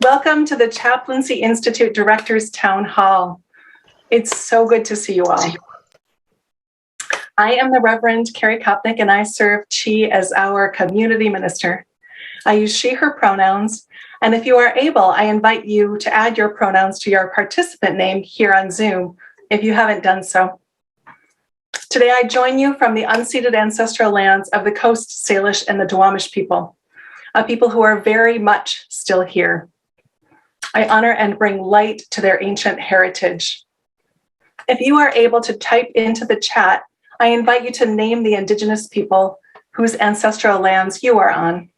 Welcome to the Chaplaincy Institute Directors Town Hall. It's so good to see you all. I am the Reverend Carrie Kopnick, and I serve ChI as our community minister. I use she, her pronouns, and if you are able, I invite you to add your pronouns to your participant name here on Zoom if you haven't done so. Today, I join you from the unceded ancestral lands of the Coast Salish and the Duwamish people, a people who are very much still here. I honor and bring light to their ancient heritage. If you are able to type into the chat, I invite you to name the Indigenous people whose ancestral lands you are on.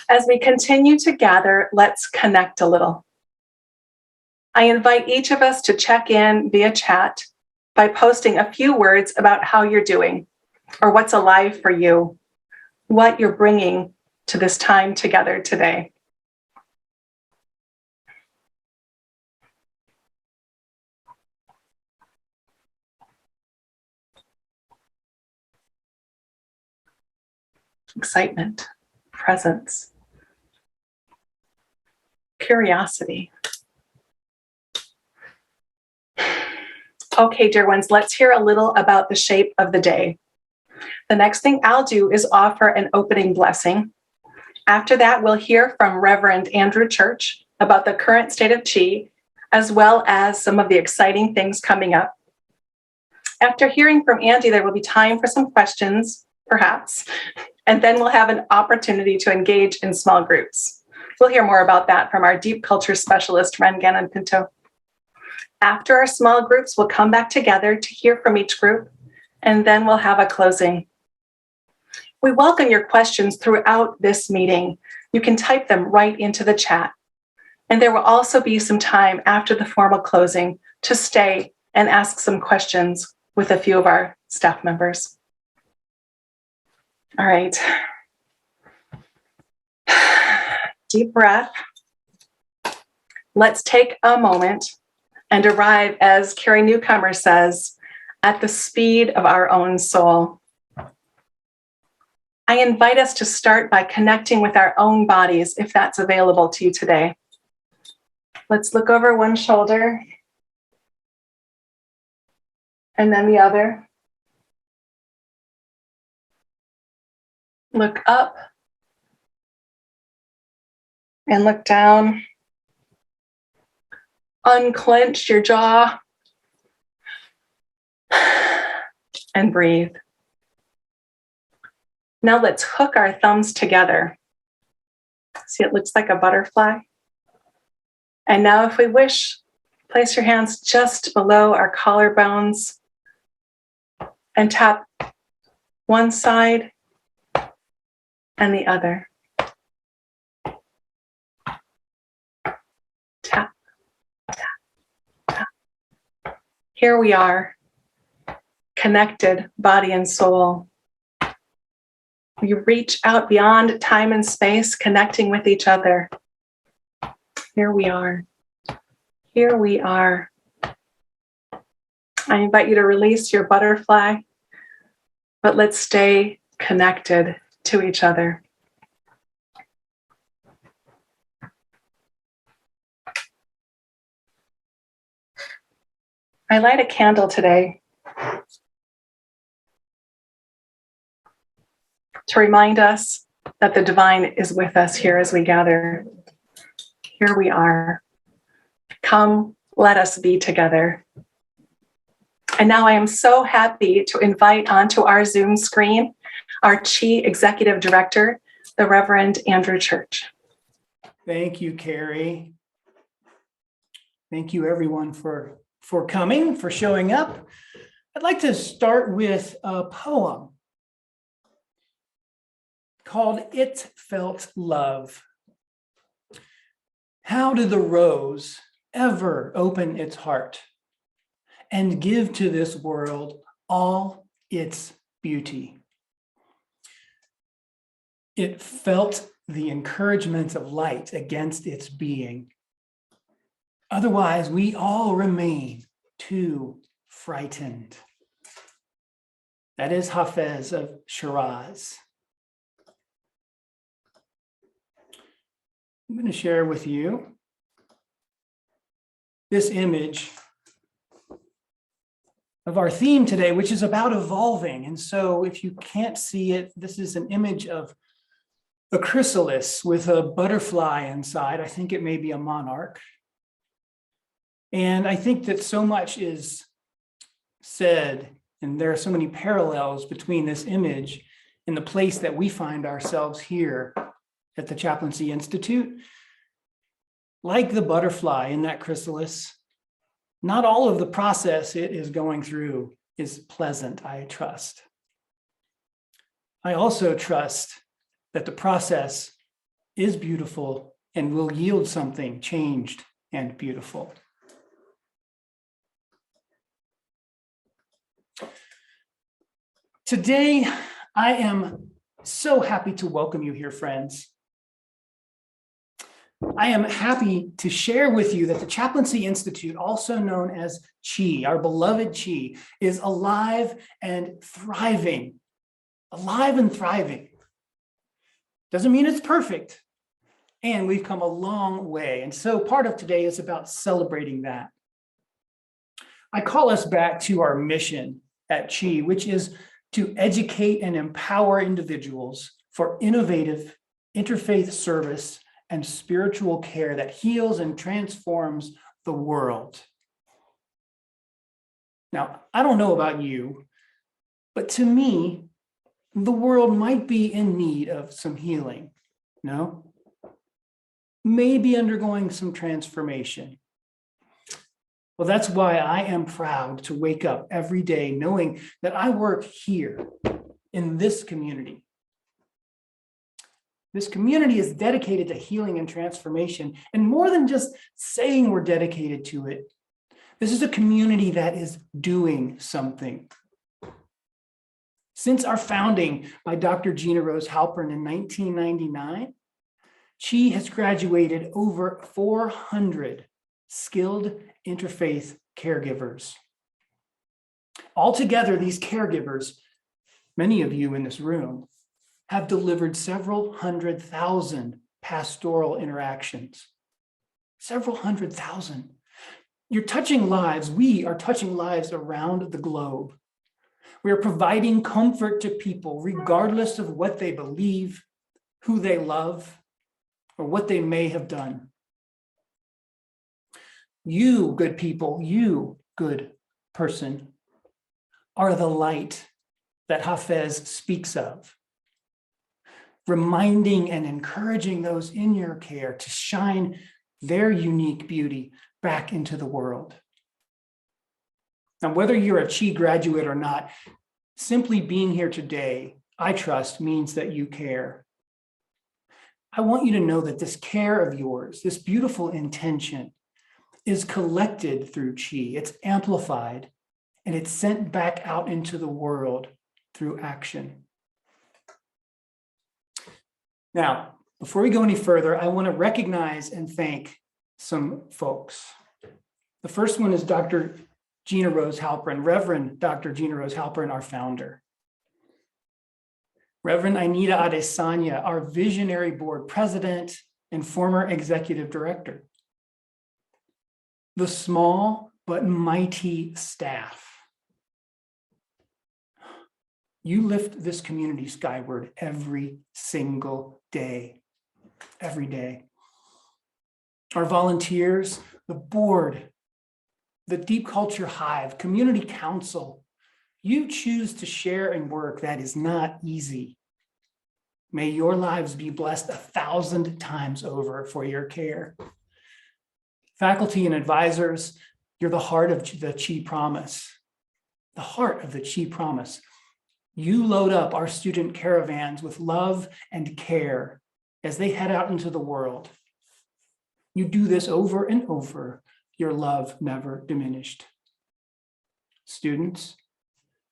As we continue to gather, let's connect a little. I invite each of us to check in via chat by posting a few words about how you're doing, or what's alive for you, what you're bringing to this time together today. Excitement, presence, curiosity. Okay, dear ones, let's hear a little about the shape of the day. The next thing I'll do is offer an opening blessing. After that, we'll hear from Reverend Andrew Church about the current state of ChI, as well as some of the exciting things coming up. After hearing from Andy, there will be time for some questions, perhaps, and then we'll have an opportunity to engage in small groups. We'll hear more about that from our deep culture specialist, Ren Gannon Pinto. After our small groups, we'll come back together to hear from each group, and then we'll have a closing. We welcome your questions throughout this meeting. You can type them right into the chat. And there will also be some time after the formal closing to stay and ask some questions with a few of our staff members. All right. Deep breath. Let's take a moment and arrive, as Carrie Newcomer says, at the speed of our own soul. I invite us to start by connecting with our own bodies, if that's available to you today. Let's look over one shoulder and then the other. Look up and look down. Unclench your jaw and breathe. Now let's hook our thumbs together. See, it looks like a butterfly. And now if we wish, place your hands just below our collarbones and tap one side and the other. Tap, tap, tap. Here we are, connected, body and soul. We reach out beyond time and space, connecting with each other. Here we are. Here we are. I invite you to release your butterfly, but let's stay connected to each other. I light a candle today to remind us that the divine is with us here as we gather. Here we are. Come, let us be together. And now I am so happy to invite onto our Zoom screen our ChI Executive Director, the Reverend Andrew Church. Thank you, Carrie. Thank you, everyone, for coming, for showing up. I'd like to start with a poem called It Felt Love. How did the rose ever open its heart and give to this world all its beauty? It felt the encouragement of light against its being. Otherwise, we all remain too frightened. That is Hafez of Shiraz. I'm going to share with you this image of our theme today, which is about evolving. And so if you can't see it, this is an image of a chrysalis with a butterfly inside. I think it may be a monarch. And I think that so much is said, and there are so many parallels between this image and the place that we find ourselves here at the Chaplaincy Institute. Like the butterfly in that chrysalis, not all of the process it is going through is pleasant, I trust. I also trust that the process is beautiful and will yield something changed and beautiful. Today, I am so happy to welcome you here, friends. I am happy to share with you that the Chaplaincy Institute, also known as ChI, our beloved ChI, is alive and thriving. Alive and thriving. Doesn't mean it's perfect. And we've come a long way. And so part of today is about celebrating that. I call us back to our mission at ChI, which is to educate and empower individuals for innovative interfaith service and spiritual care that heals and transforms the world. Now, I don't know about you, but to me, the world might be in need of some healing, no? Maybe undergoing some transformation. Well, that's why I am proud to wake up every day knowing that I work here in this community. This community is dedicated to healing and transformation, and more than just saying we're dedicated to it, this is a community that is doing something. Since our founding by Dr. Gina Rose Halpern in 1999, ChI has graduated over 400 skilled interfaith caregivers. Altogether, these caregivers, many of you in this room, have delivered several 100,000 pastoral interactions. Several 100,000. You're touching lives. We are touching lives around the globe. We are providing comfort to people, regardless of what they believe, who they love, or what they may have done. You, good people, you, good person, are the light that Hafez speaks of, reminding and encouraging those in your care to shine their unique beauty back into the world. Now, whether you're a ChI graduate or not, simply being here today, I trust, means that you care. I want you to know that this care of yours, this beautiful intention, is collected through ChI. It's amplified, and it's sent back out into the world through action. Now, before we go any further, I want to recognize and thank some folks. The first one is Dr. Gina Rose Halpern, Reverend Dr. Gina Rose Halpern, our founder. Reverend Anita Adesanya, our visionary board president and former executive director. The small but mighty staff. You lift this community skyward every single day, every day. Our volunteers, the board, the Deep Culture Hive, Community Council, you choose to share and work that is not easy. May your lives be blessed 1,000 times over for your care. Faculty and advisors, you're the heart of the ChI Promise. The heart of the ChI Promise. You load up our student caravans with love and care as they head out into the world. You do this over and over. Your love never diminished. Students,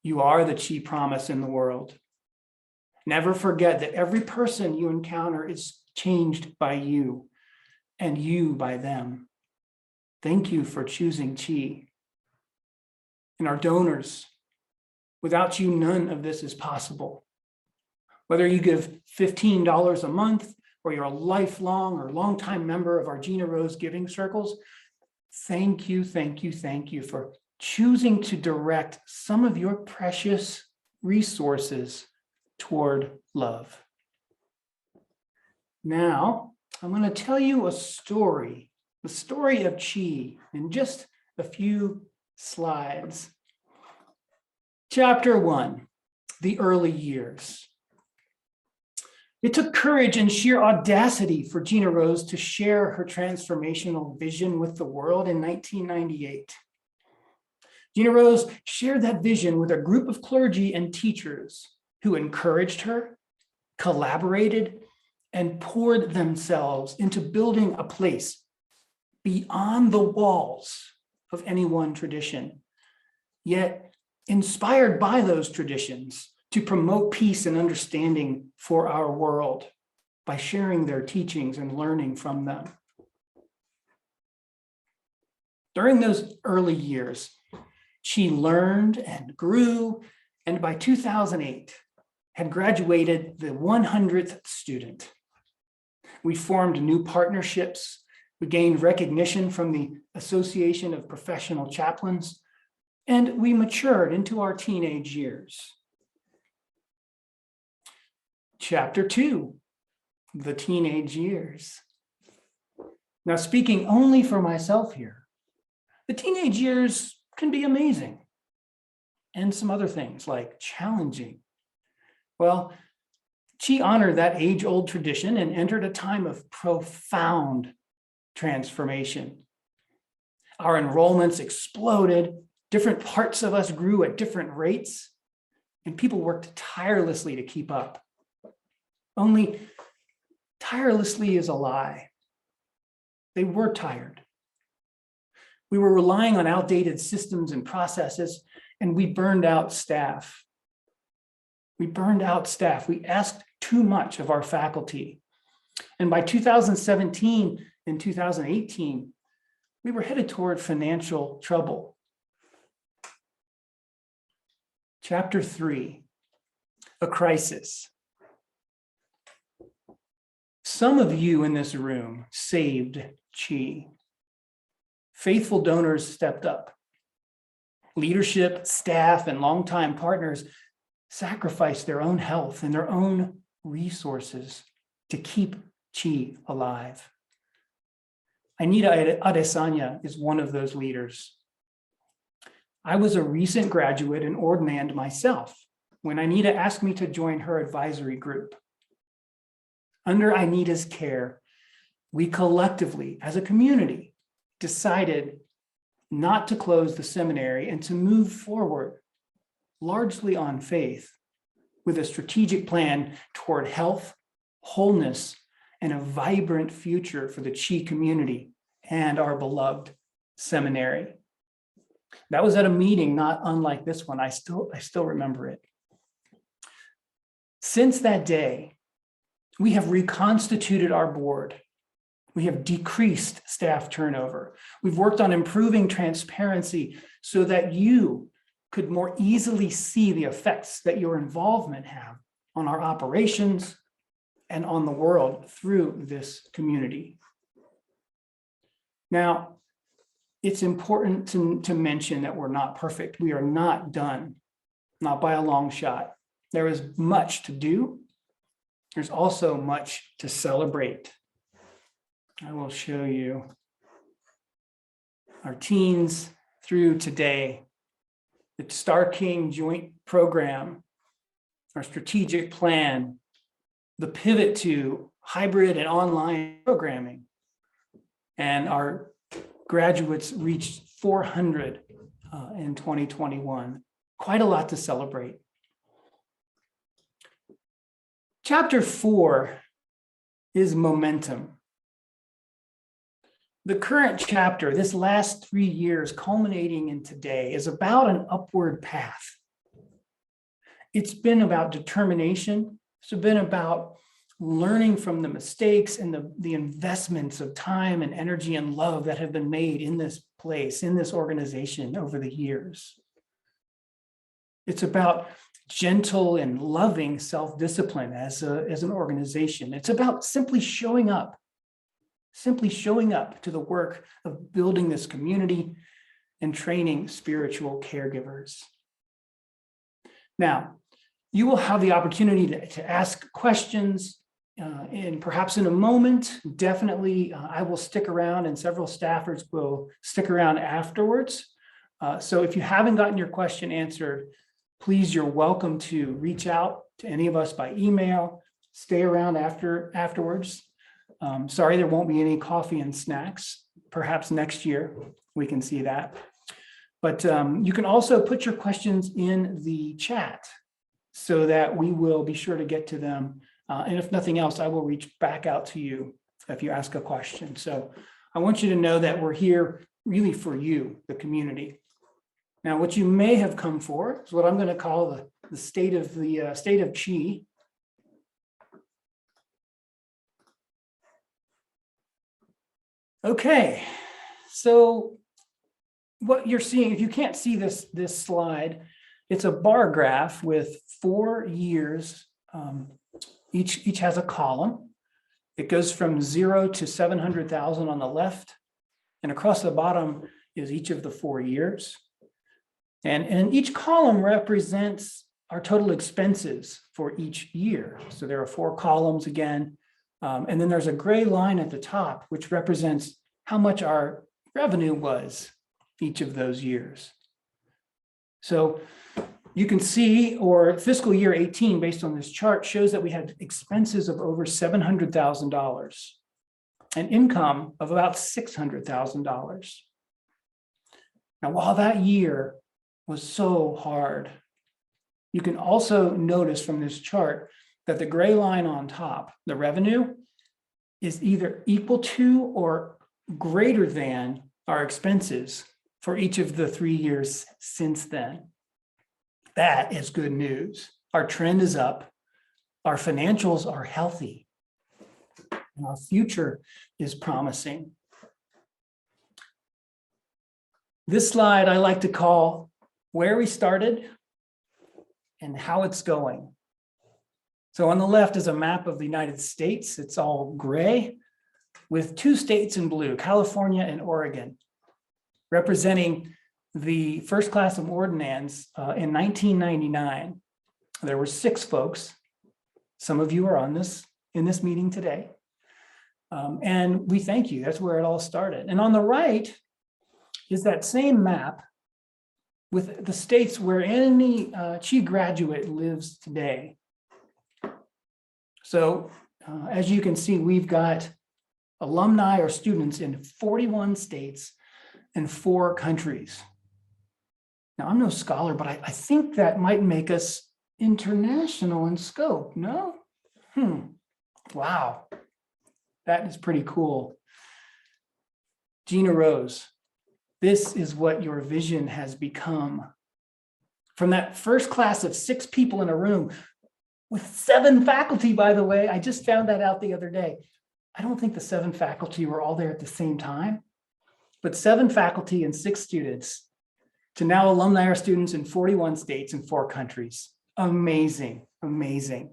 you are the ChI Promise in the world. Never forget that every person you encounter is changed by you and you by them. Thank you for choosing ChI. And our donors, without you, none of this is possible. Whether you give $15 a month or you're a lifelong or longtime member of our Gina Rose Giving Circles, thank you for choosing to direct some of your precious resources toward love. Now, I'm going to tell you a story, the story of ChI, in just a few slides. Chapter 1, the early years. It took courage and sheer audacity for Gina Rose to share her transformational vision with the world in 1998. Gina Rose shared that vision with a group of clergy and teachers who encouraged her, collaborated, and poured themselves into building a place beyond the walls of any one tradition, yet inspired by those traditions to promote peace and understanding for our world by sharing their teachings and learning from them. During those early years, she learned and grew, and by 2008, had graduated the 100th student. We formed new partnerships. We gained recognition from the Association of Professional Chaplains, and we matured into our teenage years. Chapter 2, the teenage years. Now, speaking only for myself here, the teenage years can be amazing, and some other things like challenging. Well, ChI honored that age-old tradition and entered a time of profound transformation. Our enrollments exploded, different parts of us grew at different rates, and people worked tirelessly to keep up. Only tirelessly is a lie. They were tired. We were relying on outdated systems and processes, and we burned out staff. We asked too much of our faculty. And by 2017 and 2018, we were headed toward financial trouble. Chapter 3, a crisis. Some of you in this room saved ChI. Faithful donors stepped up. Leadership, staff, and longtime partners sacrificed their own health and their own resources to keep ChI alive. Anita Adesanya is one of those leaders. I was a recent graduate and ordinand myself when Anita asked me to join her advisory group. Under Anita's care, we collectively, as a community, decided not to close the seminary and to move forward, largely on faith, with a strategic plan toward health, wholeness, and a vibrant future for the ChI community and our beloved seminary. That was at a meeting not unlike this one. I still remember it. Since that day, we have reconstituted our board. We have decreased staff turnover. We've worked on improving transparency so that you could more easily see the effects that your involvement have on our operations and on the world through this community. Now, it's important to mention that we're not perfect. We are not done, not by a long shot. There is much to do. There's also much to celebrate. I will show you our teens through today, the Star King Joint Program, our strategic plan, the pivot to hybrid and online programming, and our graduates reached 400 in 2021. Quite a lot to celebrate. Chapter 4 is momentum. The current chapter, this last 3 years culminating in today, is about an upward path. It's been about determination. It's been about learning from the mistakes and the investments of time and energy and love that have been made in this place, in this organization over the years. It's about gentle and loving self-discipline as an organization. It's about simply showing up to the work of building this community and training spiritual caregivers. Now, you will have the opportunity to ask questions, and perhaps in a moment. Definitely, I will stick around, and several staffers will stick around afterwards. So if you haven't gotten your question answered, please, you're welcome to reach out to any of us by email, stay around afterwards. Sorry, there won't be any coffee and snacks. Perhaps next year we can see that. But you can also put your questions in the chat so that we will be sure to get to them. And if nothing else, I will reach back out to you if you ask a question. So I want you to know that we're here really for you, the community. Now, what you may have come for is what I'm going to call the state of ChI. Okay, so what you're seeing, if you can't see this slide, it's a bar graph with 4 years. Each has a column. It goes from 0 to 700,000 on the left, and across the bottom is each of the 4 years. And each column represents our total expenses for each year. So there are 4 columns again. And then there's a gray line at the top, which represents how much our revenue was each of those years. So you can see, or fiscal year 18, based on this chart, shows that we had expenses of over $700,000 and income of about $600,000. Now, while that year was so hard, you can also notice from this chart that the gray line on top, the revenue, is either equal to or greater than our expenses for each of the 3 years since then. That is good news. Our trend is up. Our financials are healthy. And our future is promising. This slide I like to call where we started and how it's going. So on the left is a map of the United States. It's all gray with 2 states in blue, California and Oregon, representing the first class of ordinands in 1999. There were 6 folks. Some of you are in this meeting today. And we thank you. That's where it all started. And on the right is that same map with the states where any ChI graduate lives today. So as you can see, we've got alumni or students in 41 states and 4 countries. Now, I'm no scholar, but I think that might make us international in scope, no? Wow, that is pretty cool. Gina Rose, this is what your vision has become. From that first class of 6 people in a room, with 7 faculty, by the way, I just found that out the other day. I don't think the 7 faculty were all there at the same time, but 7 faculty and 6 students to now alumni or students in 41 states and 4 countries. Amazing, amazing.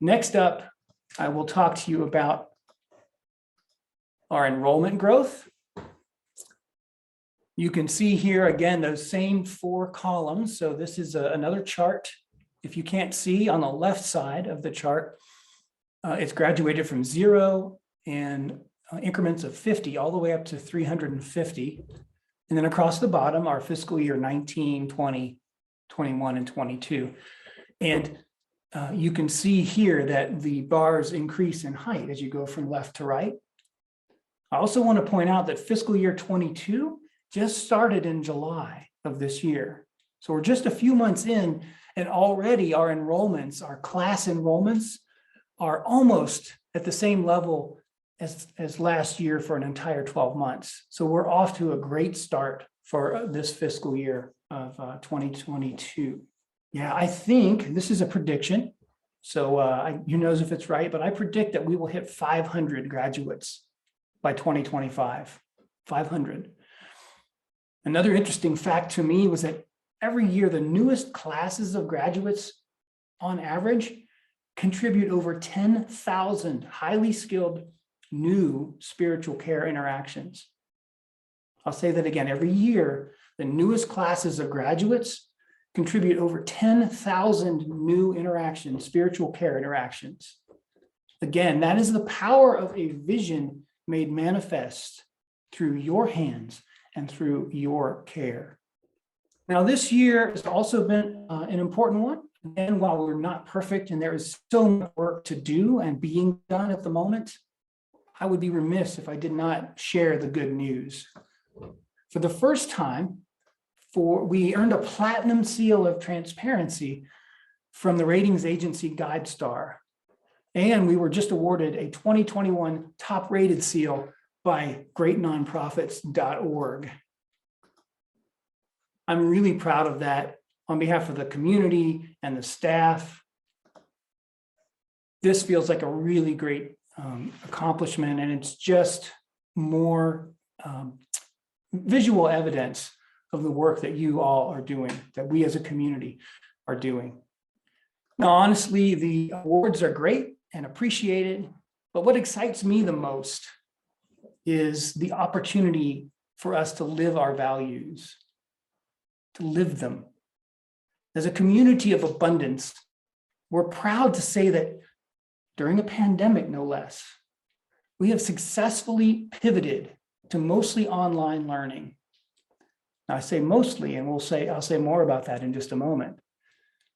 Next up, I will talk to you about our enrollment growth. You can see here again those same 4 columns. So this is another chart. If you can't see on the left side of the chart, it's graduated from 0 and increments of 50 all the way up to 350. And then across the bottom are fiscal year 19, 20, 21, and 22. And you can see here that the bars increase in height as you go from left to right. I also want to point out that fiscal year 22 just started in July of this year. So we're just a few months in, and already our enrollments, our class enrollments, are almost at the same level as last year for an entire 12 months. So we're off to a great start for this fiscal year of 2022. Yeah, I think this is a prediction. So who knows if it's right, but I predict that we will hit 500 graduates by 2025, 500. Another interesting fact to me was that every year, the newest classes of graduates on average contribute over 10,000 highly skilled new spiritual care interactions. I'll say that again, every year, the newest classes of graduates contribute over 10,000 new interactions, spiritual care interactions. Again, that is the power of a vision made manifest through your hands and through your care. Now, this year has also been an important one. And while we're not perfect and there is so much work to do and being done at the moment, I would be remiss if I did not share the good news. For the first time, we earned a platinum seal of transparency from the ratings agency GuideStar. And we were just awarded a 2021 top rated seal by greatnonprofits.org. I'm really proud of that on behalf of the community and the staff. This feels like a really great accomplishment, and it's just more visual evidence of the work that you all are doing, that we as a community are doing. Now, honestly, the awards are great and appreciated, but what excites me the most is the opportunity for us to live our values, to live them. As a community of abundance, we're proud to say that during a pandemic, no less, we have successfully pivoted to mostly online learning. Now, I say mostly, and I'll say more about that in just a moment.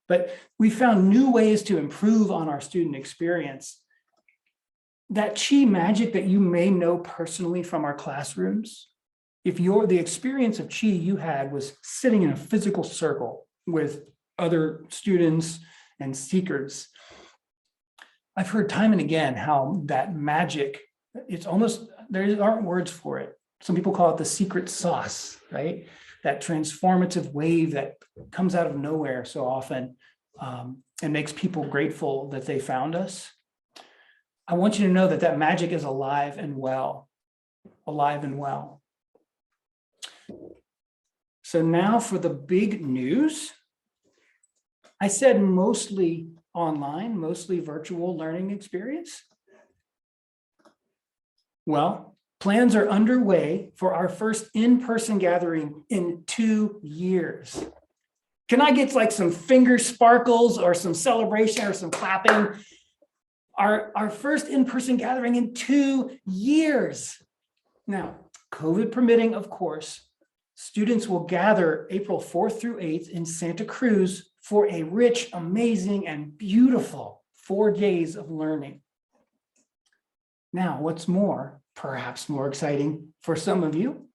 But we found new ways to improve on our student experience. That ChI magic that you may know personally from our classrooms, if the experience of ChI you had was sitting in a physical circle with other students and seekers, I've heard time and again how that magic, it's almost, there aren't words for it. Some people call it the secret sauce, right? That transformative wave that comes out of nowhere so often and makes people grateful that they found us. I want you to know that that magic is alive and well, alive and well. So now for the big news. I said mostly online, mostly virtual learning experience. Well, plans are underway for our first in-person gathering in 2 years. Can I get like some finger sparkles or some celebration or some clapping? Our first in-person gathering in 2 years. Now, COVID permitting, of course, students will gather April 4th through 8th in Santa Cruz for a rich, amazing, and beautiful 4 days of learning. Now, what's more, perhaps more exciting for some of you,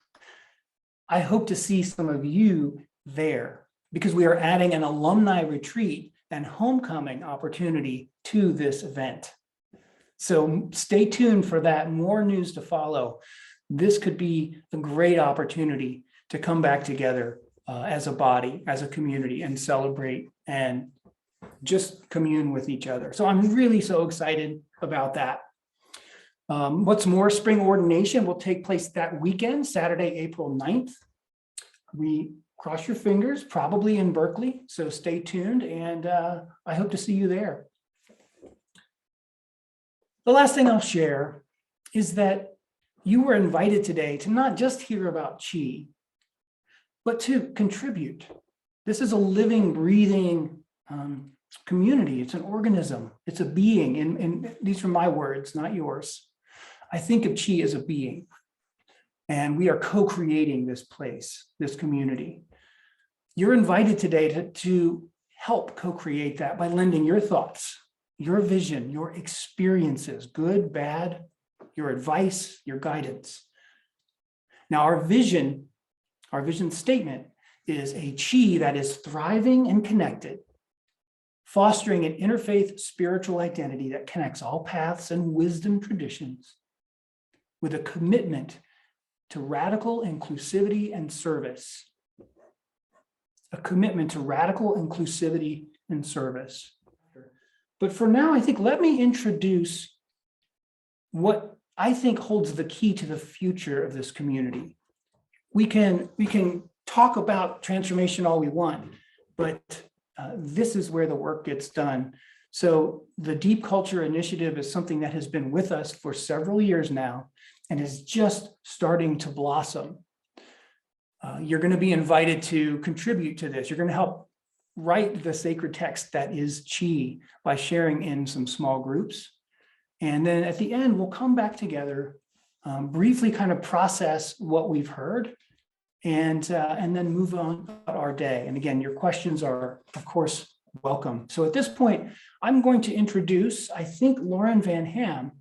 I hope to see some of you there because we are adding an alumni retreat and homecoming opportunity to this event. So stay tuned for that, more news to follow. This could be a great opportunity to come back together as a body, as a community, and celebrate and just commune with each other. So I'm really so excited about that. What's more, spring ordination will take place that weekend, Saturday, April 9th. We cross your fingers, probably in Berkeley, so stay tuned, and I hope to see you there. The last thing I'll share is that you were invited today to not just hear about ChI, but to contribute. This is a living, breathing community. It's an organism. It's a being. And these are my words, not yours. I think of ChI as a being. And we are co-creating this place, this community. You're invited today to help co-create that by lending your thoughts, your vision, your experiences, good, bad, your advice, your guidance. Now, our vision statement is a ChI that is thriving and connected, fostering an interfaith spiritual identity that connects all paths and wisdom traditions with a commitment to radical inclusivity and service. A commitment to radical inclusivity and service. But for now, I think let me introduce what I think holds the key to the future of this community. We can talk about transformation all we want, but this is where the work gets done. So the Deep Culture Initiative is something that has been with us for several years now and is just starting to blossom. You're going to be invited to contribute to this. You're going to help write the sacred text that is ChI by sharing in some small groups. And then at the end, we'll come back together, briefly kind of process what we've heard, and then move on about our day. And again, your questions are, of course, welcome. So at this point, I'm going to introduce, I think Lauren Van Ham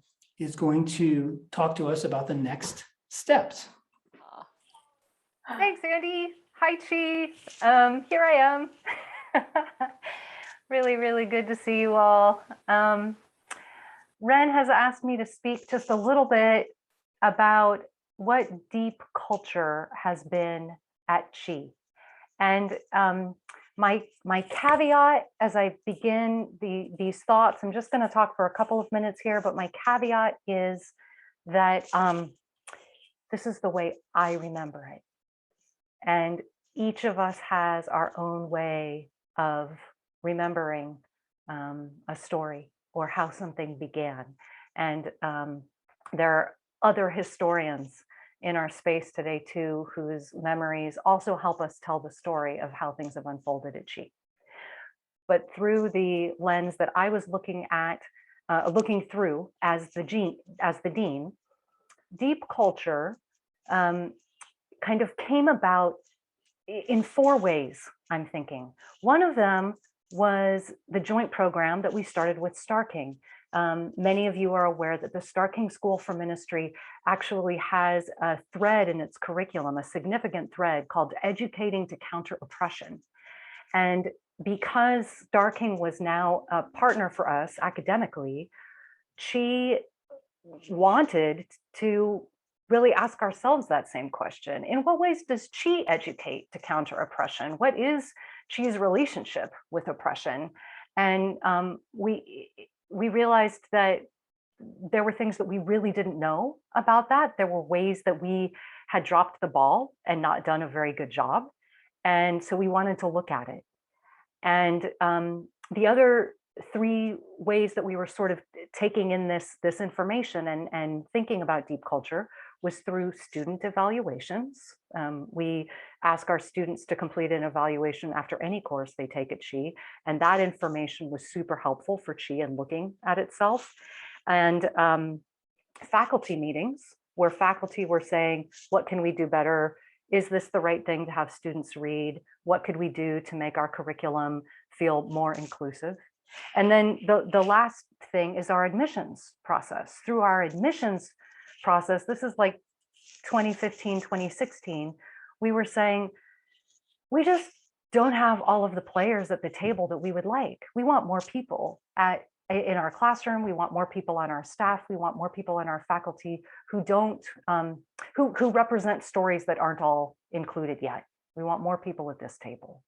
is going to talk to us about the next steps. Thanks, Andy. Hi, ChI. Here I am. Really, really good to see you all. Ren has asked me to speak just a little bit about what deep culture has been at ChI. And my caveat as I begin these thoughts, I'm just going to talk for a couple of minutes here, but my caveat is that this is the way I remember it. And each of us has our own way of remembering a story or how something began. And there are other historians in our space today too, whose memories also help us tell the story of how things have unfolded at ChI. But through the lens that I was looking through as the dean, deep culture kind of came about in 4 ways, I'm thinking. One of them was the joint program that we started with Star King. Many of you are aware that the Star King School for Ministry actually has a thread in its curriculum, a significant thread called Educating to Counter Oppression. And because Star King was now a partner for us academically, she wanted to really ask ourselves that same question. In what ways does ChI educate to counter oppression? What is ChI's relationship with oppression? And we realized that there were things that we really didn't know about that. There were ways that we had dropped the ball and not done a very good job. And so we wanted to look at it. And the other 3 ways that we were sort of taking in this information and thinking about deep culture was through student evaluations. We ask our students to complete an evaluation after any course they take at ChI, and that information was super helpful for ChI in looking at itself. And faculty meetings, where faculty were saying, what can we do better? Is this the right thing to have students read? What could we do to make our curriculum feel more inclusive? And then the last thing is our admissions process. Through our admissions process, this is like 2015, 2016, we were saying, we just don't have all of the players at the table that we would like. We want more people in our classroom. We want more people on our staff. We want more people on our faculty who who represent stories that aren't all included yet. We want more people at this table.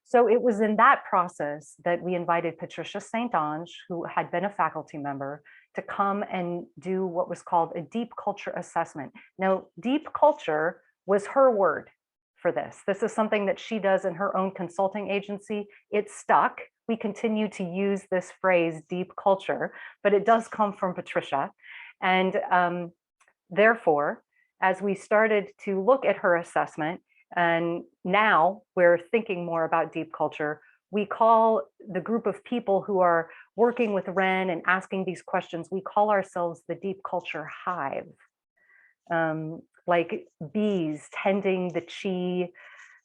So it was in that process that we invited Patricia St. Ange, who had been a faculty member, to come and do what was called a deep culture assessment. Now, deep culture was her word for this. This is something that she does in her own consulting agency. It stuck. We continue to use this phrase, deep culture, but it does come from Patricia. And therefore, as we started to look at her assessment, and now we're thinking more about deep culture, we call the group of people who are working with Ren and asking these questions, we call ourselves the deep culture hive. Like bees tending the ChI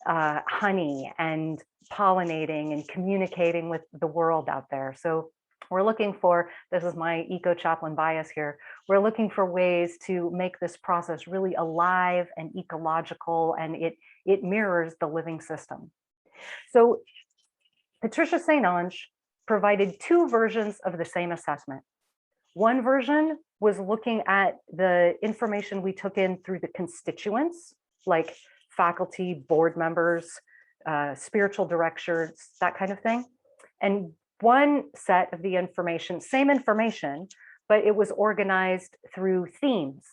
honey and pollinating and communicating with the world out there. So we're looking for, this is my eco-chaplain bias here, we're looking for ways to make this process really alive and ecological, and it mirrors the living system. So Patricia St. Ange provided 2 versions of the same assessment. One version was looking at the information we took in through the constituents, like faculty, board members, spiritual directors, that kind of thing. And one set of the information, same information, but it was organized through themes.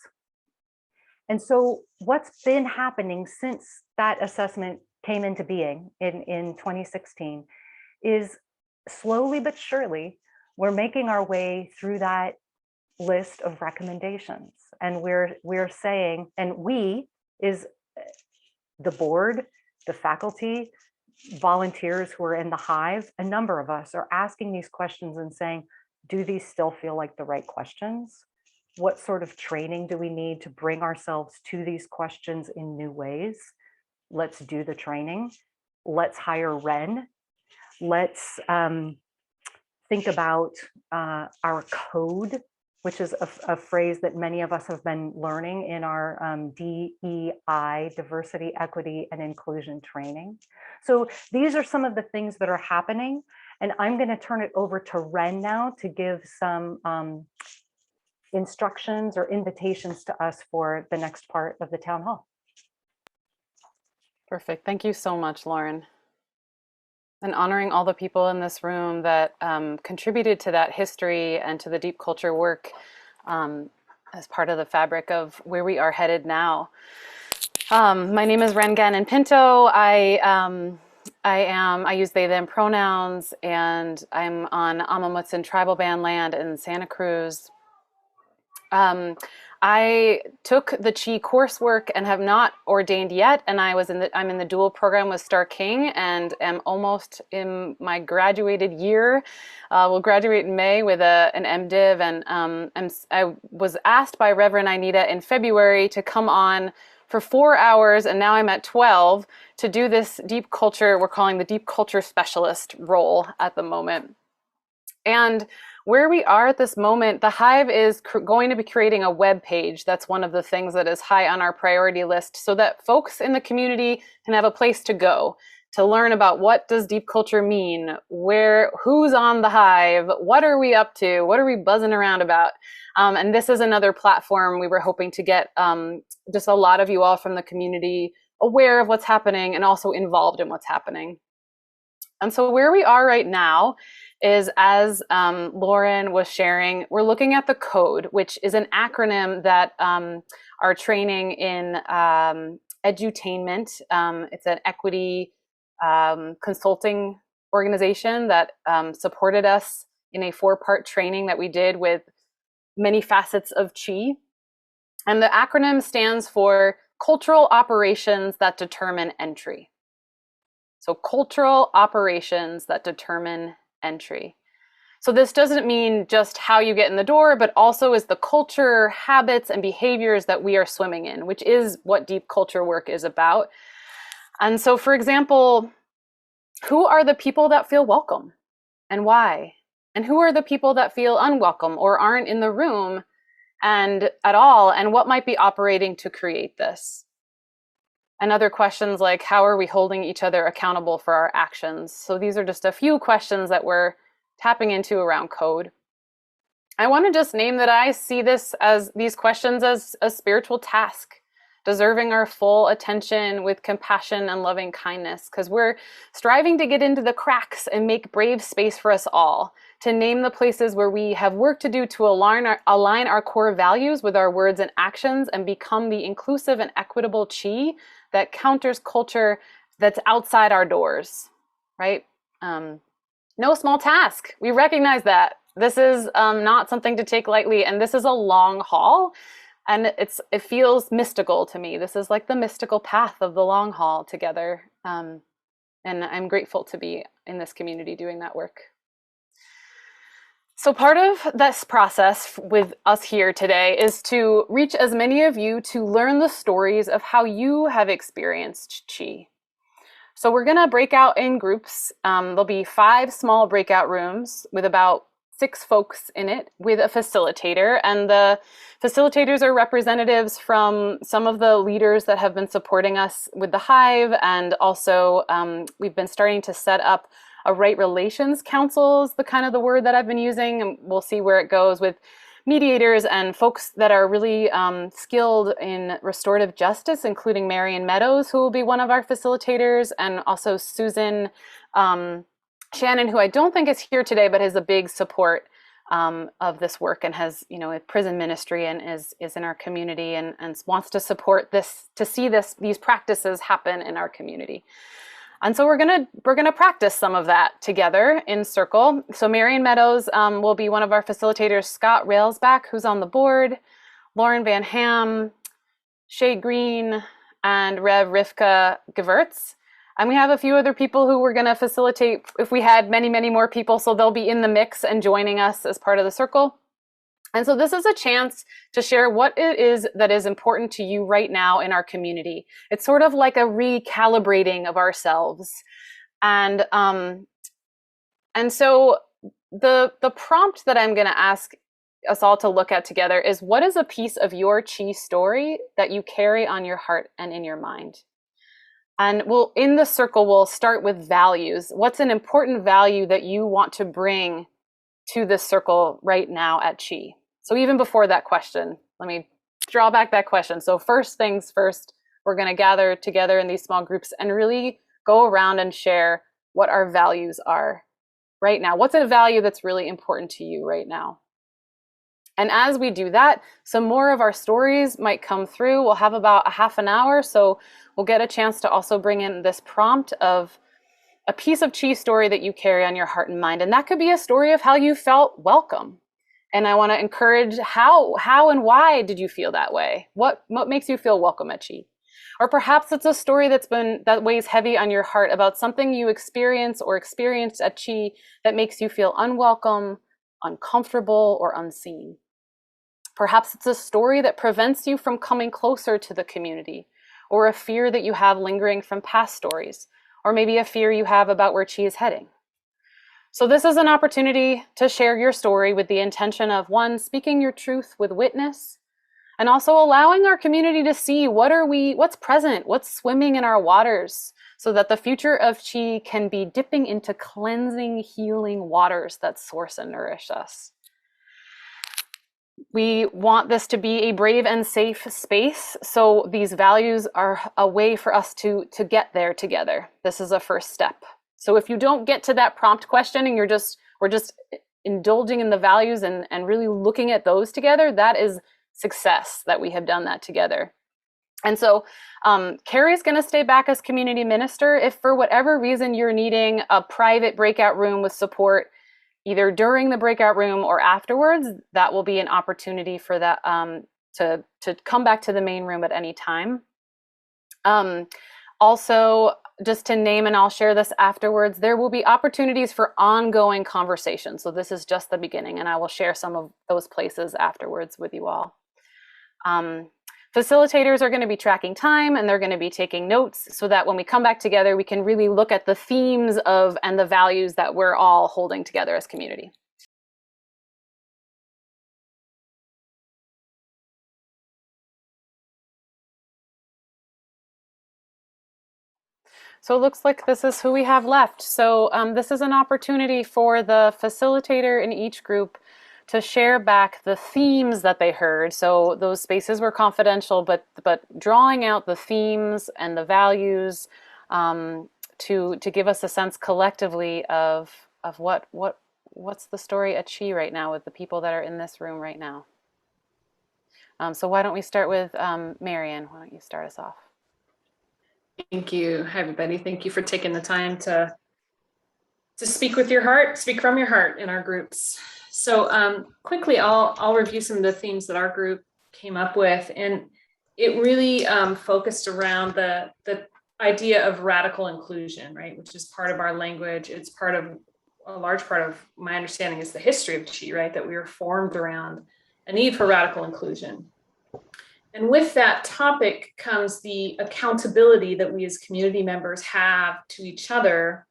And so what's been happening since that assessment came into being in 2016 is slowly but surely, we're making our way through that list of recommendations. And we're saying, and we is the board, the faculty, volunteers who are in the hive, a number of us are asking these questions and saying, do these still feel like the right questions? What sort of training do we need to bring ourselves to these questions in new ways? Let's do the training. Let's hire Ren. Let's think about our code, which is a phrase that many of us have been learning in our DEI, diversity, equity, and inclusion training. So these are some of the things that are happening. And I'm going to turn it over to Ren now to give some instructions or invitations to us for the next part of the town hall. Perfect. Thank you so much, Lauren. And honoring all the people in this room that contributed to that history and to the deep culture work as part of the fabric of where we are headed now. My name is Ren Gannon Pinto. I use they, them pronouns, and I'm on Amah Mutsun tribal band land in Santa Cruz. I took the ChI coursework and have not ordained yet, and I'm in the dual program with Star King and am almost in my graduated year. We'll graduate in May with an MDiv, and I was asked by Reverend Inita in February to come on for 4 hours, and now I'm at 12 to do this deep culture, we're calling the deep culture specialist role at the moment. And where we are at this moment, the Hive is going to be creating a web page. That's one of the things that is high on our priority list, so that folks in the community can have a place to go to learn about what does deep culture mean, who's on the Hive, what are we up to, what are we buzzing around about. And this is another platform we were hoping to get just a lot of you all from the community aware of what's happening and also involved in what's happening. And so where we are right now is, as Lauren was sharing, we're looking at the code, which is an acronym that our training in edutainment, it's an equity consulting organization that supported us in a 4-part training that we did with many facets of ChI. And the acronym stands for Cultural Operations That Determine Entry. So cultural operations that determine entry. So this doesn't mean just how you get in the door, but also is the culture, habits, and behaviors that we are swimming in, which is what deep culture work is about. And so, for example, who are the people that feel welcome and why? And who are the people that feel unwelcome or aren't in the room and at all? And what might be operating to create this? And other questions like, how are we holding each other accountable for our actions? So these are just a few questions that we're tapping into around code. I want to just name that I see these questions as a spiritual task, deserving our full attention with compassion and loving kindness, because we're striving to get into the cracks and make brave space for us all, to name the places where we have work to do to align our core values with our words and actions and become the inclusive and equitable ChI that counters culture that's outside our doors, right? No small task. We recognize that. This is not something to take lightly, and this is a long haul, and it feels mystical to me. This is like the mystical path of the long haul together, and I'm grateful to be in this community doing that work. So part of this process with us here today is to reach as many of you to learn the stories of how you have experienced ChI. So we're going to break out in groups. There'll be 5 small breakout rooms with about 6 folks in it with a facilitator. And the facilitators are representatives from some of the leaders that have been supporting us with the Hive. And also we've been starting to set up a right relations council is the word that I've been using. And we'll see where it goes with mediators and folks that are really skilled in restorative justice, including Marion Meadows, who will be one of our facilitators, and also Susan Shannon, who I don't think is here today, but is a big support of this work and has, a prison ministry and is in our community and wants to support this, to see these practices happen in our community. And so we're gonna practice some of that together in circle. So Marion Meadows will be one of our facilitators, Scott Railsback, who's on the board, Lauren Van Ham, Shay Green, and Rev Rivka Gevertz. And we have a few other people who we're going to facilitate if we had many, many more people. So they'll be in the mix and joining us as part of the circle. And so this is a chance to share what it is that is important to you right now in our community. It's sort of like a recalibrating of ourselves. And so the prompt that I'm going to ask us all to look at together is, what is a piece of your ChI story that you carry on your heart and in your mind? And in the circle, we'll start with values. What's an important value that you want to bring to this circle right now at ChI? So even before that question, let me draw back that question. So first things first, we're going to gather together in these small groups and really go around and share what our values are right now. What's a value that's really important to you right now? And as we do that, some more of our stories might come through. We'll have about a half an hour, so we'll get a chance to also bring in this prompt of a piece of ChI story that you carry on your heart and mind. And that could be a story of how you felt welcome. And I want to encourage how and why did you feel that way? What makes you feel welcome at ChI? Or perhaps it's a story that weighs heavy on your heart about something you experienced at ChI that makes you feel unwelcome, uncomfortable, or unseen. Perhaps it's a story that prevents you from coming closer to the community, or a fear that you have lingering from past stories, or maybe a fear you have about where ChI is heading. So this is an opportunity to share your story with the intention of, one, speaking your truth with witness, and also allowing our community to see what's present, what's swimming in our waters, so that the future of ChI can be dipping into cleansing, healing waters that source and nourish us. We want this to be a brave and safe space, so these values are a way for us to get there together. This is a first step. So if you don't get to that prompt question and we're just indulging in the values and really looking at those together, that is success that we have done that together. And so Carrie's going to stay back as community minister. If for whatever reason you're needing a private breakout room with support, either during the breakout room or afterwards, that will be an opportunity for that to come back to the main room at any time. Also, just to name, and I'll share this afterwards, there will be opportunities for ongoing conversation. So this is just the beginning, and I will share some of those places afterwards with you all. Facilitators are going to be tracking time, and they're going to be taking notes so that when we come back together, we can really look at the themes and the values that we're all holding together as community. So it looks like this is who we have left. So this is an opportunity for the facilitator in each group to share back the themes that they heard. So those spaces were confidential, but drawing out the themes and the values to give us a sense collectively of what's the story at ChI right now with the people that are in this room right now. So why don't we start with Marion? Why don't you start us off? Thank you. Hi, everybody. Thank you for taking the time to speak with your heart, speak from your heart in our groups. So quickly, I'll review some of the themes that our group came up with. And it really focused around the idea of radical inclusion, right? Which is part of our language. It's a large part of my understanding is the history of ChI, right? That we were formed around a need for radical inclusion. And with that topic comes the accountability that we as community members have to each other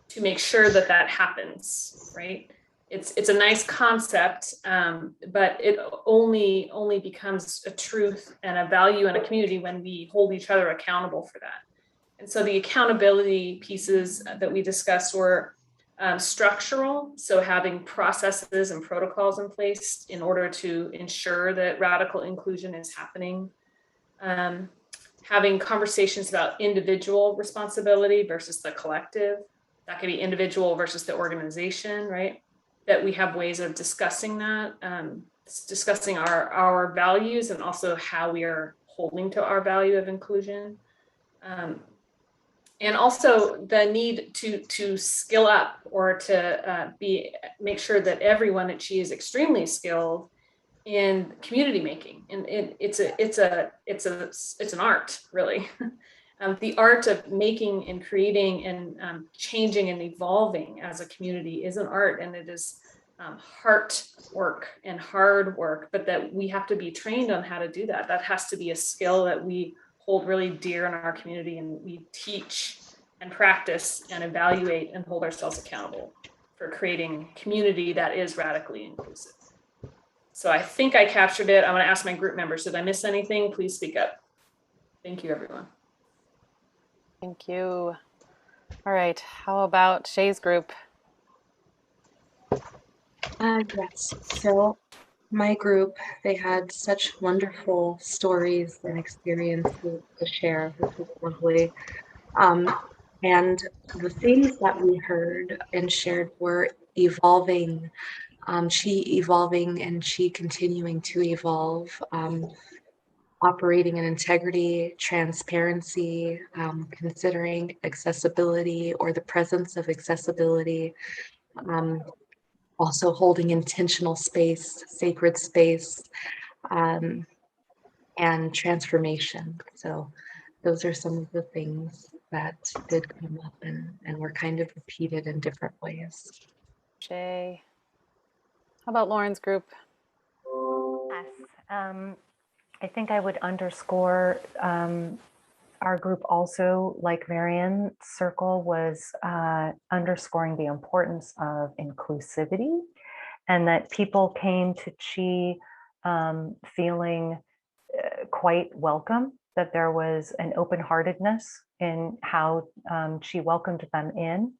to make sure that that happens, right? It's a nice concept, but it only becomes a truth and a value in a community when we hold each other accountable for that. And so the accountability pieces that we discussed were structural, so having processes and protocols in place in order to ensure that radical inclusion is happening. Having conversations about individual responsibility versus the collective. That could be individual versus the organization, right? that we have ways of discussing that, discussing our values and also how we are holding to our value of inclusion. And also the need to skill up or to make sure that everyone at ChI is extremely skilled in community making, and it's an art, really. The art of making and creating and changing and evolving as a community is an art, and it is heart work and hard work, but that we have to be trained on how to do that. That has to be a skill that we hold really dear in our community, and we teach and practice and evaluate and hold ourselves accountable for creating community that is radically inclusive. So I think I captured it. I'm going to ask my group members, did I miss anything? Please speak up. Thank you, everyone. Thank you. All right, how about Shay's group? Yes. So my group, they had such wonderful stories and experiences to share, which was lovely. And the themes that we heard and shared were evolving, ChI evolving and ChI continuing to evolve, operating in integrity, transparency, considering accessibility or the presence of accessibility, also holding intentional space, sacred space, and transformation. So those are some of the things that did come up and were kind of repeated in different ways. Shay. How about Lauren's group? Yes. I think I would underscore our group also, like Marianne's circle, was underscoring the importance of inclusivity, and that people came to ChI feeling quite welcome, that there was an open-heartedness in how ChI welcomed them in.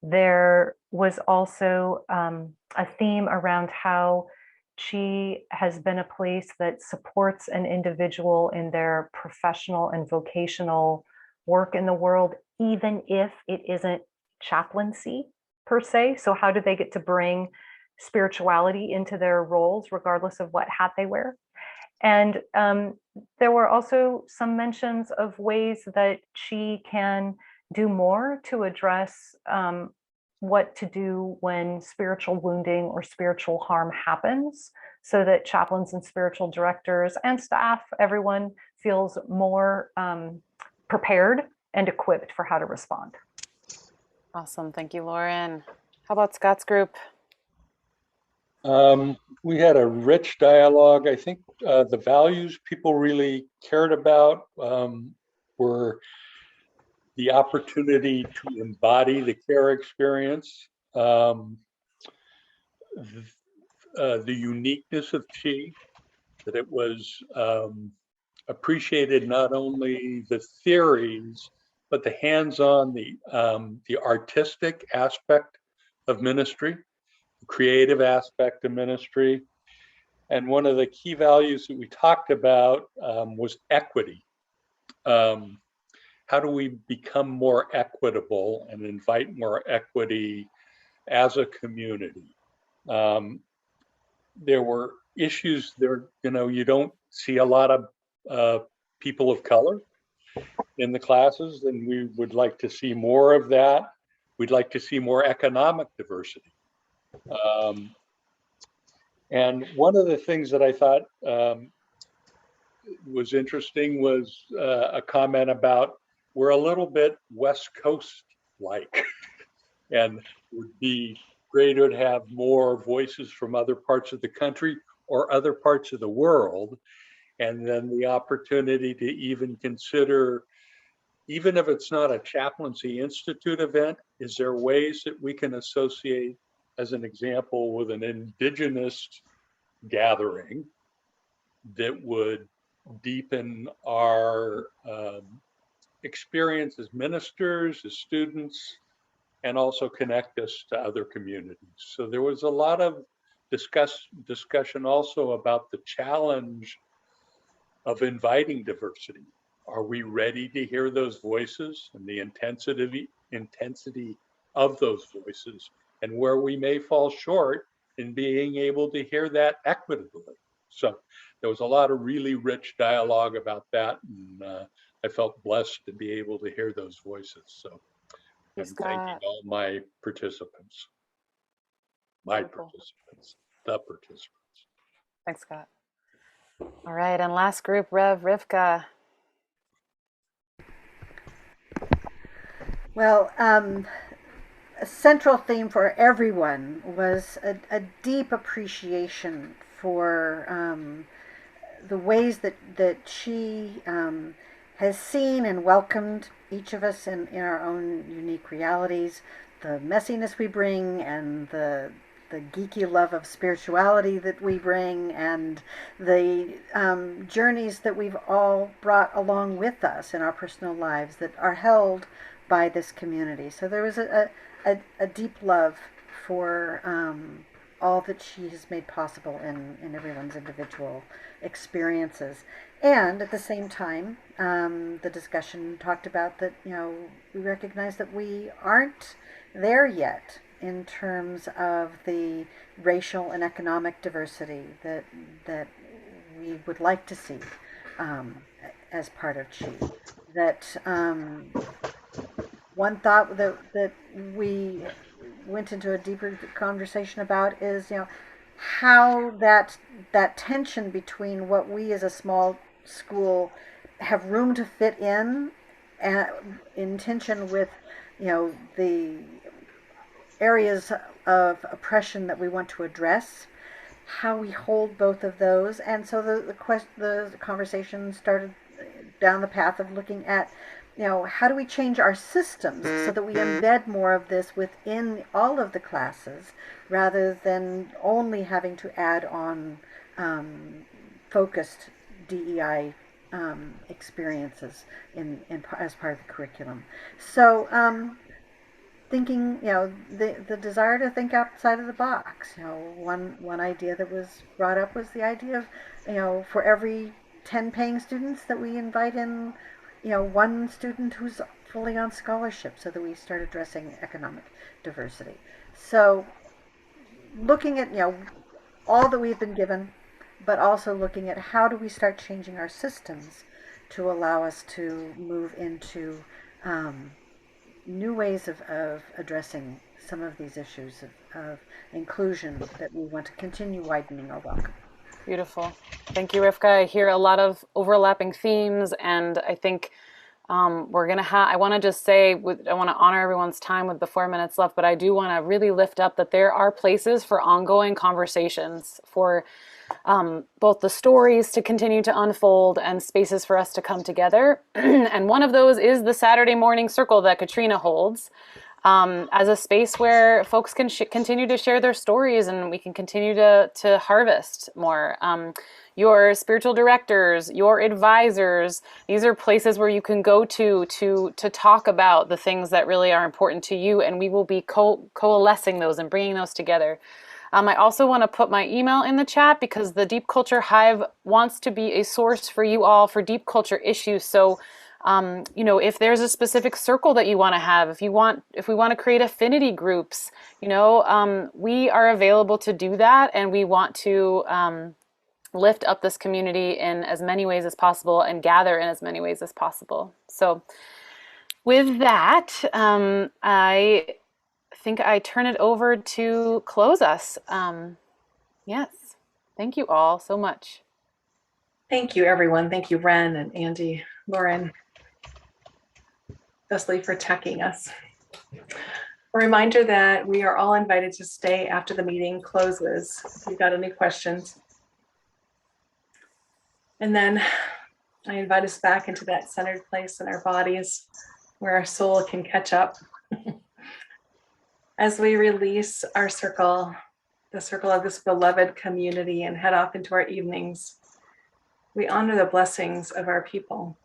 There was also a theme around how ChI has been a place that supports an individual in their professional and vocational work in the world, even if it isn't chaplaincy per se. So how do they get to bring spirituality into their roles, regardless of what hat they wear? And there were also some mentions of ways that ChI can do more to address what to do when spiritual wounding or spiritual harm happens, so that chaplains and spiritual directors and staff, everyone feels more prepared and equipped for how to respond. Awesome, thank you, Lauren. How about Scott's group? We had a rich dialogue. I think the values people really cared about were the opportunity to embody the care experience, the uniqueness of ChI, that it was appreciated not only the theories, but the hands-on, the artistic aspect of ministry, the creative aspect of ministry. And one of the key values that we talked about was equity. How do we become more equitable and invite more equity as a community? There were issues there, you don't see a lot of people of color in the classes, and we would like to see more of that. We'd like to see more economic diversity. And one of the things that I thought was interesting was a comment about we're a little bit West Coast like, and would be greater to have more voices from other parts of the country or other parts of the world. And then the opportunity to even consider, even if it's not a Chaplaincy Institute event, is there ways that we can associate, as an example, with an Indigenous gathering that would deepen our experience as ministers, as students, and also connect us to other communities. So there was a lot of discussion also about the challenge of inviting diversity. Are we ready to hear those voices and the intensity of those voices? and where we may fall short in being able to hear that equitably. So there was a lot of really rich dialogue about that, and I felt blessed to be able to hear those voices. So I'm thanking all my participants. The participants. Thanks, Scott. All right, and last group, Rev Rivka. Well, a central theme for everyone was a deep appreciation for the ways that she has seen and welcomed each of us in our own unique realities, the messiness we bring and the geeky love of spirituality that we bring, and the journeys that we've all brought along with us in our personal lives that are held by this community. So there was a deep love for all that she has made possible in everyone's individual experiences. And at the same time, the discussion talked about that, we recognize that we aren't there yet in terms of the racial and economic diversity that we would like to see as part of ChI. That one thought that we went into a deeper conversation about is, how that tension between what we as a small school have room to fit in tension with, the areas of oppression that we want to address, how we hold both of those. And so the conversation started down the path of looking at, how do we change our systems so that we embed more of this within all of the classes, rather than only having to add on focused DEI experiences as part of the curriculum. So thinking, the desire to think outside of the box. One idea that was brought up was the idea of, for every 10 paying students that we invite in, one student who's fully on scholarship, so that we start addressing economic diversity. So looking at, all that we've been given, but also looking at how do we start changing our systems to allow us to move into new ways of addressing some of these issues of inclusion that we want to continue widening our welcome. Beautiful. Thank you, Rivka. I hear a lot of overlapping themes, and I think we're going to I want to just say, I want to honor everyone's time with the 4 minutes left, but I do want to really lift up that there are places for ongoing conversations, for both the stories to continue to unfold and spaces for us to come together. And one of those is the Saturday morning circle that Katrina holds, as a space where folks can continue to share their stories, and we can continue to harvest more. Your spiritual directors, your advisors, these are places where you can go to talk about the things that really are important to you, and we will be coalescing those and bringing those together. I also want to put my email in the chat, because the Deep Culture Hive wants to be a source for you all for deep culture issues. So if there's a specific circle that you want to have, if we want to create affinity groups, we are available to do that, and we want to lift up this community in as many ways as possible and gather in as many ways as possible. So with that, I think I turn it over to close us. Yes, thank you all so much. Thank you, everyone. Thank you, Ren and Andy, Lauren, Leslie, for teching us. A reminder that we are all invited to stay after the meeting closes if you've got any questions. And then I invite us back into that centered place in our bodies where our soul can catch up. As we release our circle, the circle of this beloved community, and head off into our evenings, we honor the blessings of our people.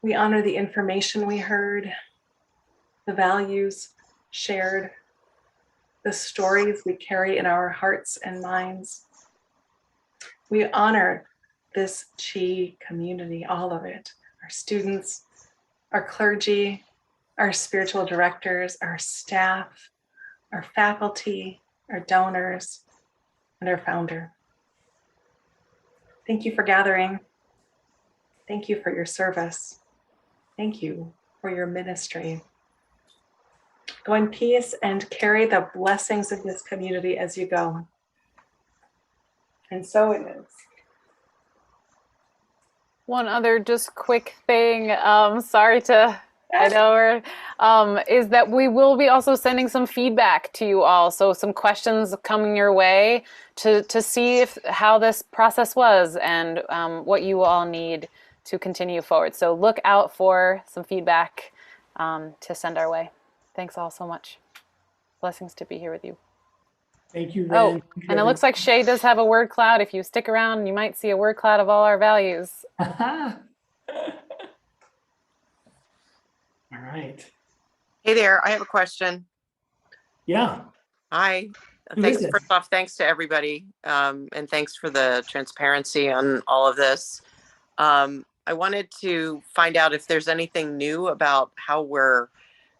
We honor the information we heard, the values shared, the stories we carry in our hearts and minds. We honor this ChI community, all of it, our students, our clergy, our spiritual directors, our staff, our faculty, our donors, and our founder. Thank you for gathering. Thank you for your service. Thank you for your ministry. Go in peace and carry the blessings of this community as you go. And so it is. One other just quick thing, sorry to, I know is that we will be also sending some feedback to you all. So some questions coming your way to see how this process was and what you all need to continue forward. So look out for some feedback to send our way. Thanks all so much. Blessings to be here with you. Thank you, Ren. Oh, Thank you, and it looks like Shay does have a word cloud. If you stick around, you might see a word cloud of all our values. All right. Hey there, I have a question. Yeah. Hi. Who is this? First off, thanks to everybody, and thanks for the transparency on all of this. I wanted to find out if there's anything new about how we're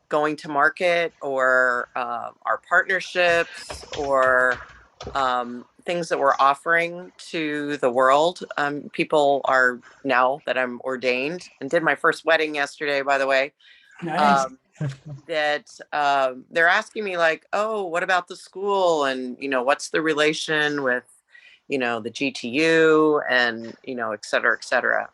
going to market or our partnerships or things that we're offering to the world. People are, now that I'm ordained and did my first wedding yesterday, by the way. Nice. That they're asking me like, oh, what about the school, and what's the relation with the GTU, and et cetera, et cetera.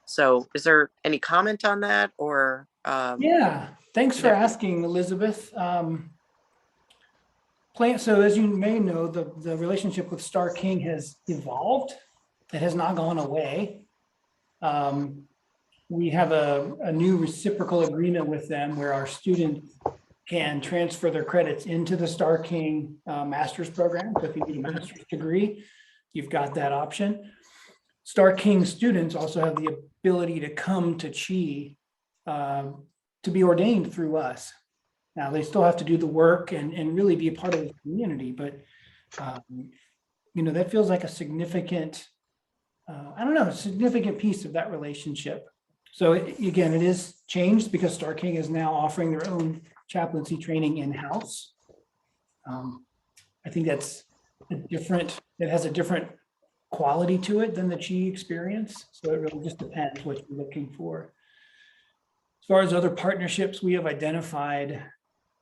So is there any comment on that, or Yeah, thanks for asking, Elizabeth. So as you may know, the relationship with Star King has evolved. It has not gone away. We have a new reciprocal agreement with them where our students can transfer their credits into the Star King master's program. So if you need a master's degree, you've got that option. Star King students also have the ability to come to ChI to be ordained through us. Now, they still have to do the work and really be a part of the community, but that feels like a significant, a significant piece of that relationship. So again, it is changed because Star King is now offering their own chaplaincy training in-house. I think it has a different quality to it than the ChI experience. So it really just depends what you're looking for. As far as other partnerships we have identified,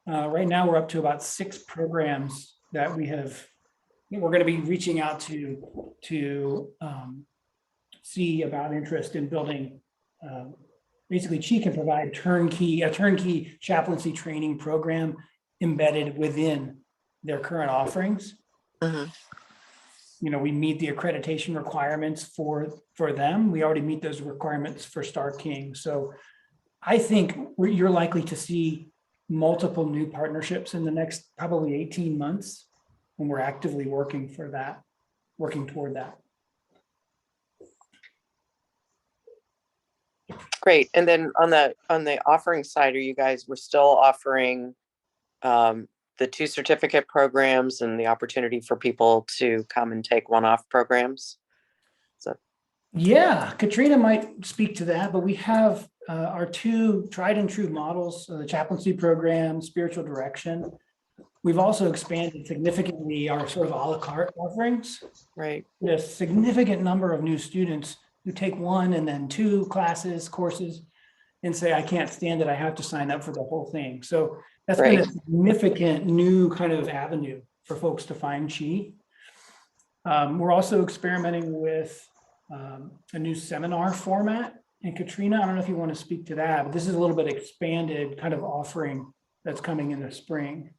right now we're up to about 6 programs that we're going to be reaching out to see about interest in building. Basically, ChI can provide a turnkey chaplaincy training program embedded within their current offerings. We meet the accreditation requirements for them. We already meet those requirements for Star King. So I think you're likely to see multiple new partnerships in the next probably 18 months, and we're actively working toward that. Great. And then on the offering side, we're still offering the 2 certificate programs and the opportunity for people to come and take one-off programs? Yeah, Katrina might speak to that, but we have our 2 tried and true models, the chaplaincy program, spiritual direction. We've also expanded significantly our sort of a la carte offerings. Right. There's a significant number of new students who take 1 and then 2 courses and say, I can't stand it, I have to sign up for the whole thing. So that's been a significant new kind of avenue for folks to find ChI. We're also experimenting with a new seminar format. And Katrina, I don't know if you want to speak to that, but this is a little bit expanded kind of offering that's coming in the spring.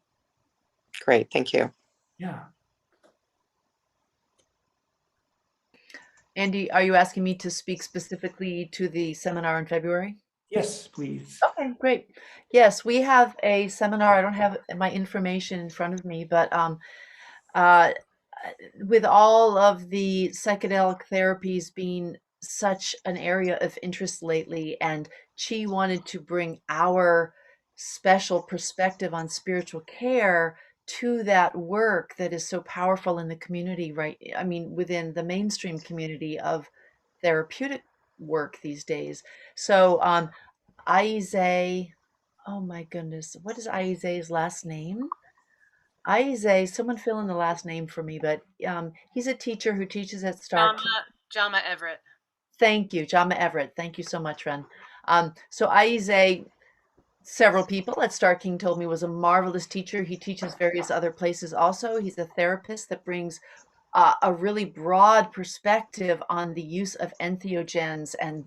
Great, thank you. Yeah. Andy, are you asking me to speak specifically to the seminar in February? Yes, please. Okay, great. Yes, we have a seminar. I don't have my information in front of me, but with all of the psychedelic therapies being such an area of interest lately, and ChI wanted to bring our special perspective on spiritual care to that work that is so powerful in the community, right? I mean, within the mainstream community of therapeutic work these days. So Aize, oh my goodness, what is Aize's last name? Aize, someone fill in the last name for me, but he's a teacher who teaches at Stark. Jama Everett. Thank you, Jama Everett. Thank you so much, Ren. So Aize, several people at Stark King told me was a marvelous teacher. He teaches various other places also. He's a therapist that brings a really broad perspective on the use of entheogens and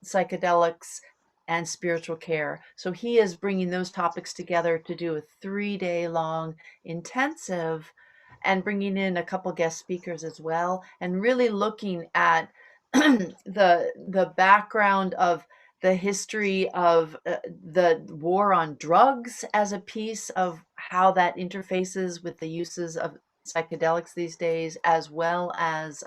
psychedelics and spiritual care. So he is bringing those topics together to do a 3-day long intensive and bringing in a couple guest speakers as well, and really looking at the background of the history of the war on drugs as a piece of how that interfaces with the uses of psychedelics these days, as well as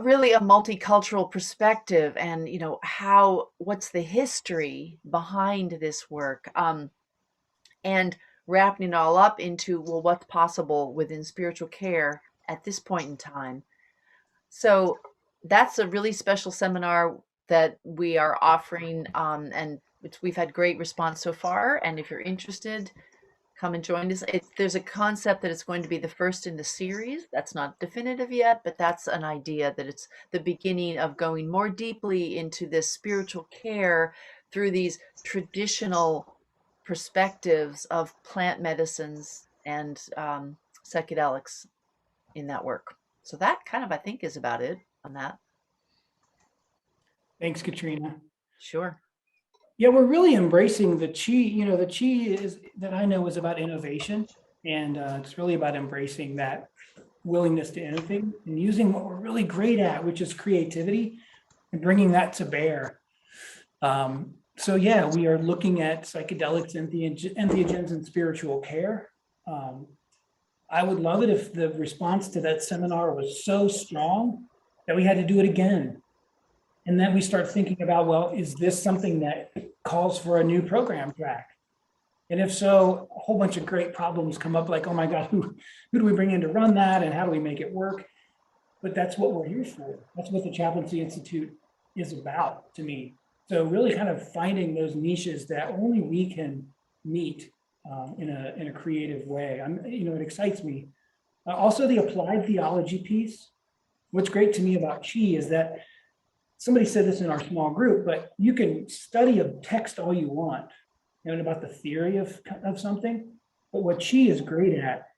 really a multicultural perspective, and what's the history behind this work, and wrapping it all up into, well, what's possible within spiritual care at this point in time. So that's a really special seminar that we are offering, and we've had great response so far. And if you're interested, come and join us. There's a concept that it's going to be the first in the series. That's not definitive yet, but that's an idea that it's the beginning of going more deeply into this spiritual care through these traditional perspectives of plant medicines and psychedelics in that work. So that kind of, I think, is about it on that. Thanks, Katrina. Sure. Yeah, we're really embracing the ChI. The ChI is that I know is about innovation, and it's really about embracing that willingness to innovate and using what we're really great at, which is creativity, and bringing that to bear. So yeah, we are looking at psychedelics, entheogens, and spiritual care. I would love it if the response to that seminar was so strong that we had to do it again. And then we start thinking about, well, is this something that calls for a new program track? And if so, a whole bunch of great problems come up, like, oh my God, who do we bring in to run that, and how do we make it work? But that's what we're here for. That's what the Chaplaincy Institute is about, to me. So really kind of finding those niches that only we can meet in a creative way. It excites me. Also, the applied theology piece. What's great to me about ChI is that somebody said this in our small group, but you can study a text all you want, about the theory of something. But what ChI is great at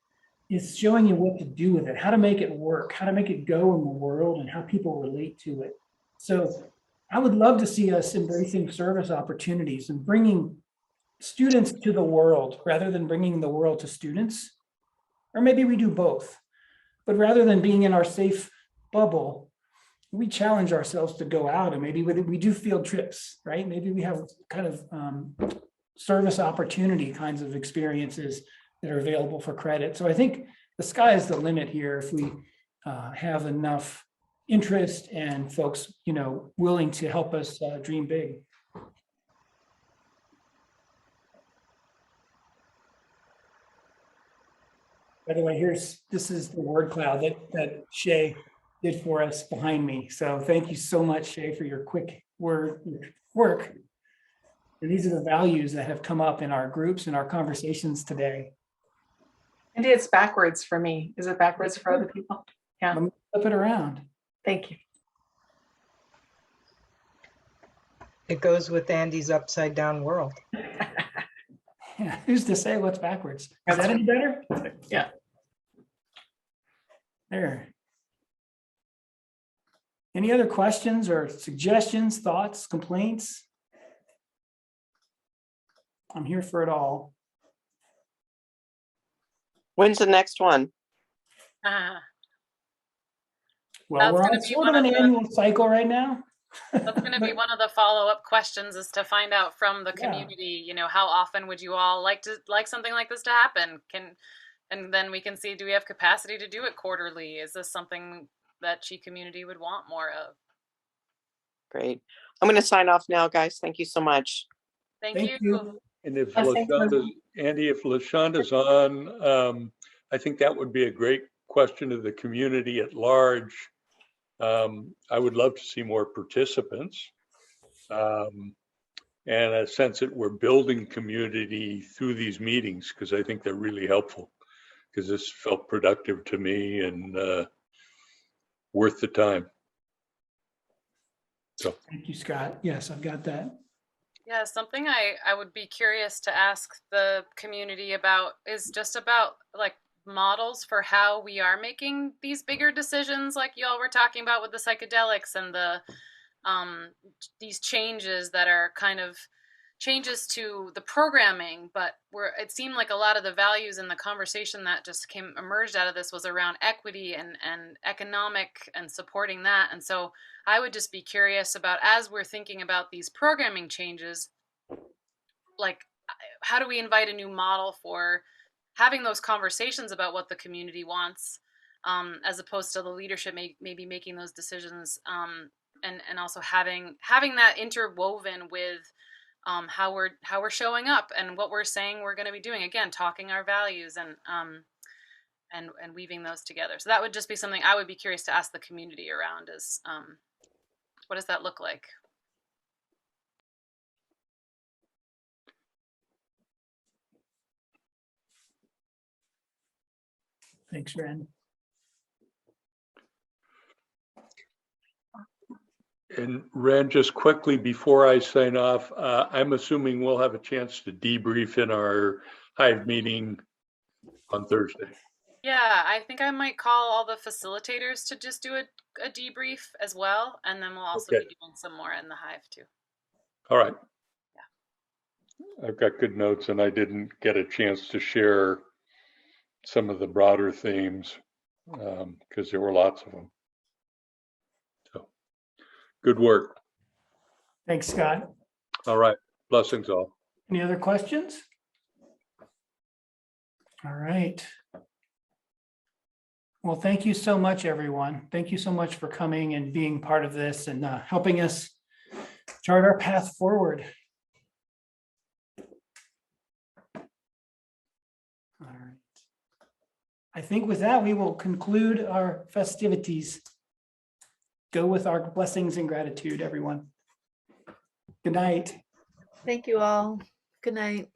is showing you what to do with it, how to make it work, how to make it go in the world, and how people relate to it. So I would love to see us embracing service opportunities and bringing students to the world rather than bringing the world to students. Or maybe we do both. But rather than being in our safe bubble, we challenge ourselves to go out, and maybe we do field trips, right? Maybe we have kind of service opportunity kinds of experiences that are available for credit. So I think the sky is the limit here if we have enough interest and folks, willing to help us dream big. By the way, this is the word cloud that Shay did for us behind me. So thank you so much, Shay, for your quick work. And these are the values that have come up in our groups and our conversations today. And it's backwards for me. Is it backwards for other people? Yeah. Let me flip it around. Thank you. It goes with Andy's upside down world. Yeah, who's to say what's backwards? Is that any better? Yeah. There. Any other questions or suggestions, thoughts, complaints? I'm here for it all. When's the next one? Well, we're on sort of an annual cycle right now. That's going to be one of the follow-up questions, is to find out from the community, how often would you all like something like this to happen? And then we can see, do we have capacity to do it quarterly? Is this something that ChI community would want more of? Great. I'm going to sign off now, guys. Thank you so much. Thank you. And if LaShonda's on, I think that would be a great question to the community at large. I would love to see more participants. and a sense that we're building community through these meetings, because I think they're really helpful, because this felt productive to me and worth the time. So Thank you, Scott. Yes, I've got that. Yeah, something I would be curious to ask the community about is just about like models for how we are making these bigger decisions, like y'all were talking about with the psychedelics and the these changes that are kind of changes to the programming, but it seemed like a lot of the values in the conversation that just emerged out of this was around equity and economic and supporting that. And so I would just be curious about, as we're thinking about these programming changes, like how do we invite a new model for having those conversations about what the community wants, as opposed to the leadership maybe making those decisions, and also having that interwoven with how we're showing up and what we're saying we're going to be doing. Again, talking our values and weaving those together. So that would just be something I would be curious to ask the community around is, what does that look like? Thanks, Ren. And Ren, just quickly before I sign off, I'm assuming we'll have a chance to debrief in our Hive meeting on Thursday. Yeah, I think I might call all the facilitators to just do a debrief as well. And then we'll also be doing some more in the Hive too. All right. Yeah. I've got good notes and I didn't get a chance to share some of the broader themes because there were lots of them. So good work. Thanks, Scott. All right. Blessings all. Any other questions? All right. Well, thank you so much, everyone. Thank you so much for coming and being part of this and helping us chart our path forward. All right. I think with that, we will conclude our festivities. Go with our blessings and gratitude, everyone. Good night. Thank you all. Good night.